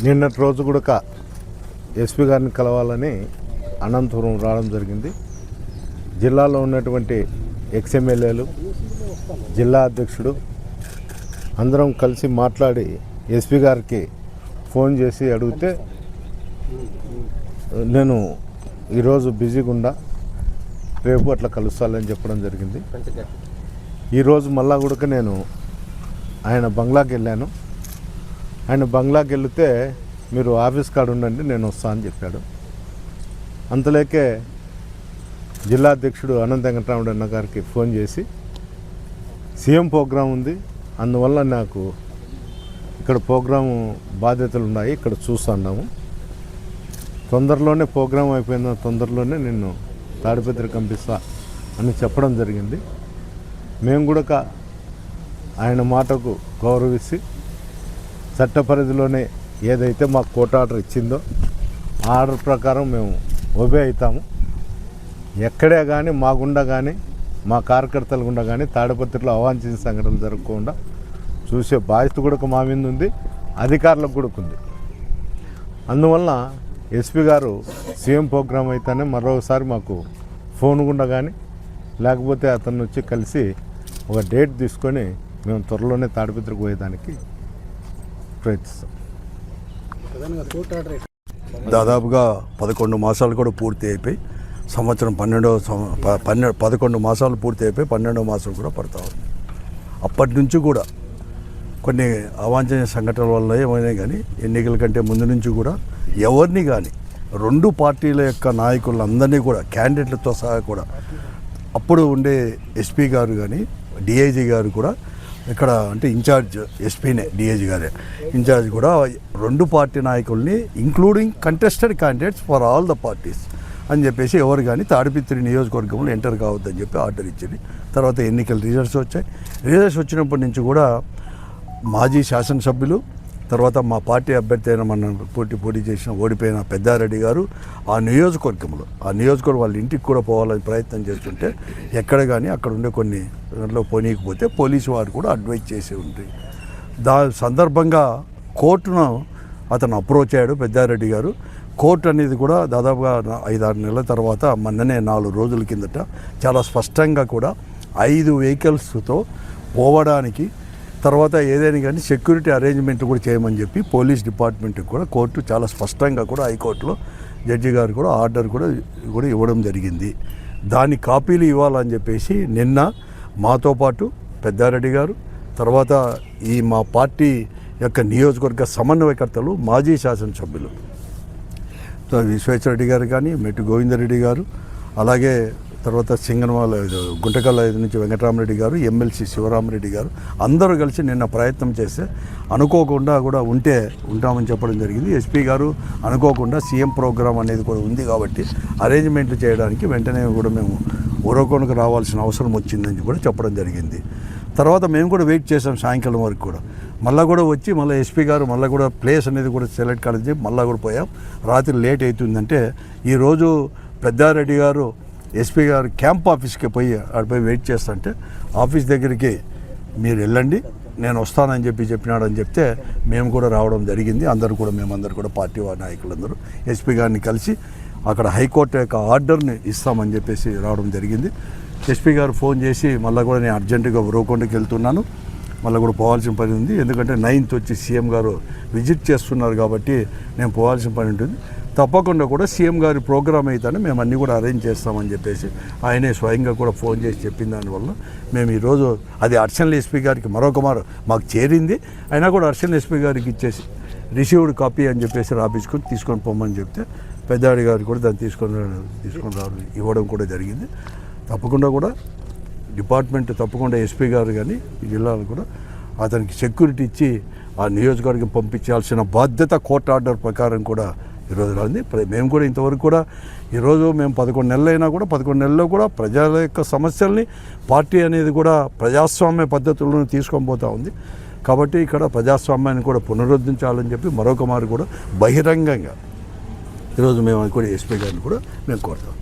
నిన్నటి రోజు కూడా ఎస్పీ గారిని కలవాలని అనంతపురం రావడం జరిగింది. జిల్లాలో ఉన్నటువంటి ఎక్స్ఎమ్మెల్యేలు, జిల్లా అధ్యక్షుడు అందరం కలిసి మాట్లాడి ఎస్పీ గారికి ఫోన్ చేసి అడిగితే నేను ఈరోజు బిజీగా ఉండా, రేపు అట్లా కలుస్తానని చెప్పడం జరిగింది. ఈరోజు మళ్ళా కూడా నేను ఆయన బంగ్లాకి వెళ్ళాను. ఆయన బంగ్లాకి వెళితే మీరు ఆఫీస్ కాడ ఉండండి, నేను వస్తా అని చెప్పాడు. అంతలేకే జిల్లా అధ్యక్షుడు అనంత వెంకటరాముడు అన్న గారికి ఫోన్ చేసి సీఎం ప్రోగ్రాం ఉంది, అందువల్ల నాకు ఇక్కడ ప్రోగ్రాము బాధ్యతలు ఉన్నాయి, ఇక్కడ చూస్తున్నాము, తొందరలోనే ప్రోగ్రాం అయిపోయిన తొందరలోనే నిన్ను తాడిపత్రి పంపిస్తా అని చెప్పడం జరిగింది. మేము కూడా ఆయన మాటకు గౌరవించి చట్ట పరిధిలోనే ఏదైతే మాకు కోర్టు ఆర్డర్ ఇచ్చిందో ఆ ఆర్డర్ ప్రకారం మేము ఒబే అవుతాము. ఎక్కడే కానీ మా గుండా కానీ మా కార్యకర్తల గుండా కానీ తాడిపత్రిలో అవాంఛనీయ సంఘటనలు జరగకుండా చూసే బాధ్యత కూడా మా మీద ఉంది, అధికారులకు కూడా ఉంది. అందువల్ల ఎస్పీ గారు సీఎం ప్రోగ్రాం అయితేనే మరోసారి మాకు ఫోన్ గుండా కానీ లేకపోతే అతను వచ్చి కలిసి ఒక డేట్ తీసుకొని మేము త్వరలోనే తాడిపత్రికి పోయేదానికి ప్రయత్నిస్తాం. దాదాపుగా 11 మాసాలు కూడా పూర్తి అయిపోయి సంవత్సరం 11 మాసాలు పూర్తి అయిపోయి 12వ మాసం కూడా పడతా ఉంది. అప్పటి నుంచి కూడా కొన్ని అవాంఛనీయ సంఘటనల వల్ల ఏమైనా కానీ ఎన్నికల కంటే ముందు నుంచి కూడా ఎవరిని కానీ 2 పార్టీల యొక్క నాయకులందరినీ కూడా క్యాండిడేట్లతో సహా కూడా అప్పుడు ఉండే ఎస్పీ గారు కానీ డిఐజీ గారు కూడా ఇక్కడ అంటే ఇన్ఛార్జ్ ఎస్పీనే, డిఐజీ గారే ఇన్ఛార్జ్ కూడా 2 పార్టీ నాయకుల్ని including contested candidates for all the parties అని చెప్పేసి ఎవరు కానీ తాడిపత్రి నియోజకవర్గంలో ఎంటర్ కావద్దని చెప్పి ఆర్డర్ ఇచ్చింది. తర్వాత ఎన్నికల రిజల్ట్స్ వచ్చాయి. రిజల్ట్స్ వచ్చినప్పటి నుంచి కూడా మాజీ శాసనసభ్యులు, తర్వాత మా పార్టీ అభ్యర్థి అయిన మన పోటీ చేసిన ఓడిపోయిన పెద్దారెడ్డి గారు ఆ నియోజకవర్గం వాళ్ళ ఇంటికి కూడా పోవాలని ప్రయత్నం చేస్తుంటే ఎక్కడ కానీ అక్కడ ఉండే కొన్ని దాంట్లో పోనీయకపోతే పోలీసు వారు కూడా అడ్వైజ్ చేసి ఉంటుంది. సందర్భంగా కోర్టును అతను అప్రోచ్ అయ్యాడు పెద్దారెడ్డి గారు. కోర్టు అనేది కూడా దాదాపుగా 5-6 నెలల తర్వాత మొన్ననే 4 రోజుల కిందట చాలా స్పష్టంగా కూడా 5 వెహికల్స్తో పోవడానికి, తర్వాత ఏదైనా కానీ సెక్యూరిటీ అరేంజ్మెంట్ కూడా చేయమని చెప్పి పోలీస్ డిపార్ట్మెంట్కి కూడా కోర్టు చాలా స్పష్టంగా కూడా హైకోర్టులో జడ్జి గారు కూడా ఆర్డర్ కూడా ఇవ్వడం జరిగింది. దాని కాపీలు ఇవ్వాలని చెప్పేసి నిన్న మాతో పాటు పెద్దారెడ్డి గారు, తర్వాత ఈ మా పార్టీ యొక్క నియోజకవర్గ సమన్వయకర్తలు, మాజీ శాసనసభ్యులు విశ్వేశ్వరరెడ్డి గారు కానీ, మెట్టు గోవిందరెడ్డి గారు, అలాగే తర్వాత సింగనవాల గుంటకల్ల నుంచి వెంకటరామరెడ్డి గారు, ఎమ్మెల్సీ శివరామరెడ్డి గారు అందరూ కలిసి నిన్న ప్రయత్నం చేస్తే అనుకోకుండా కూడా ఉంటామని చెప్పడం జరిగింది. ఎస్పీ గారు అనుకోకుండా సీఎం ప్రోగ్రాం అనేది కూడా ఉంది కాబట్టి అరేంజ్మెంట్లు చేయడానికి వెంటనే కూడా మేము ఊరకొనకు రావాల్సిన అవసరం వచ్చిందని కూడా చెప్పడం జరిగింది. తర్వాత మేము కూడా వెయిట్ చేసాం సాయంకాలం వరకు కూడా. మళ్ళీ కూడా వచ్చి మళ్ళీ ఎస్పీ గారు మళ్ళీ కూడా ప్లేస్ అనేది కూడా సెలెక్ట్ కాలేదు, మళ్ళీ కూడా పోయాం. రాత్రి లేట్ అవుతుందంటే ఈరోజు పెద్దారెడ్డి గారు ఎస్పీ గారు క్యాంప్ ఆఫీస్కి పోయి ఆడిపోయి వెయిట్ చేస్తుంటే ఆఫీస్ దగ్గరికి మీరు వెళ్ళండి, నేను వస్తానని చెప్పినాడని చెప్తే మేము కూడా రావడం జరిగింది. మేమందరూ కూడా పార్టీ నాయకులందరూ ఎస్పీ గారిని కలిసి అక్కడ హైకోర్టు యొక్క ఆర్డర్ని ఇస్తామని చెప్పేసి రావడం జరిగింది. ఎస్పీ గారు ఫోన్ చేసి మళ్ళీ కూడా నేను అర్జెంటుగా ఉరవకొండకి వెళ్తున్నాను, మళ్ళీ కూడా పోవాల్సిన పని ఉంది, ఎందుకంటే 9th వచ్చి సీఎం గారు విజిట్ చేస్తున్నారు కాబట్టి నేను పోవాల్సిన పని ఉంటుంది, తప్పకుండా కూడా సీఎం గారి ప్రోగ్రామ్ అయితేనే మేము అన్నీ కూడా అరేంజ్ చేస్తామని చెప్పేసి ఆయనే స్వయంగా కూడా ఫోన్ చేసి చెప్పిన దానివల్ల మేము ఈరోజు అది అడిషనల్ ఎస్పీ గారికి మరొకమారు మాకు చేరింది, అయినా కూడా అడిషనల్ ఎస్పీ గారికి ఇచ్చేసి రిసీవ్డ్ కాపీ అని చెప్పేసి రాపించుకొని తీసుకొని పోమని చెప్తే పెద్దాడి గారు కూడా దాన్ని తీసుకొని ఇవ్వడం కూడా జరిగింది. తప్పకుండా కూడా డిపార్ట్మెంట్ తప్పకుండా ఎస్పీ గారు కానీ ఈ జిల్లాలో కూడా అతనికి సెక్యూరిటీ ఇచ్చి ఆ నియోజకవర్గం పంపించాల్సిన బాధ్యత కోర్టు ఆర్డర్ ప్రకారం కూడా ఈరోజు రాంది. మేము కూడా ఇంతవరకు కూడా ఈరోజు మేము 11 నెలలైనా కూడా 11 నెలల్లో కూడా ప్రజల యొక్క సమస్యల్ని పార్టీ అనేది కూడా ప్రజాస్వామ్య పద్ధతులను తీసుకొని పోతూ ఉంది. కాబట్టి ఇక్కడ ప్రజాస్వామ్యాన్ని కూడా పునరుద్ధరించాలని చెప్పి మరొక మారు కూడా బహిరంగంగా ఈరోజు మేము కూడా ఎస్పీ గారిని కూడా మేము కోరుతాం.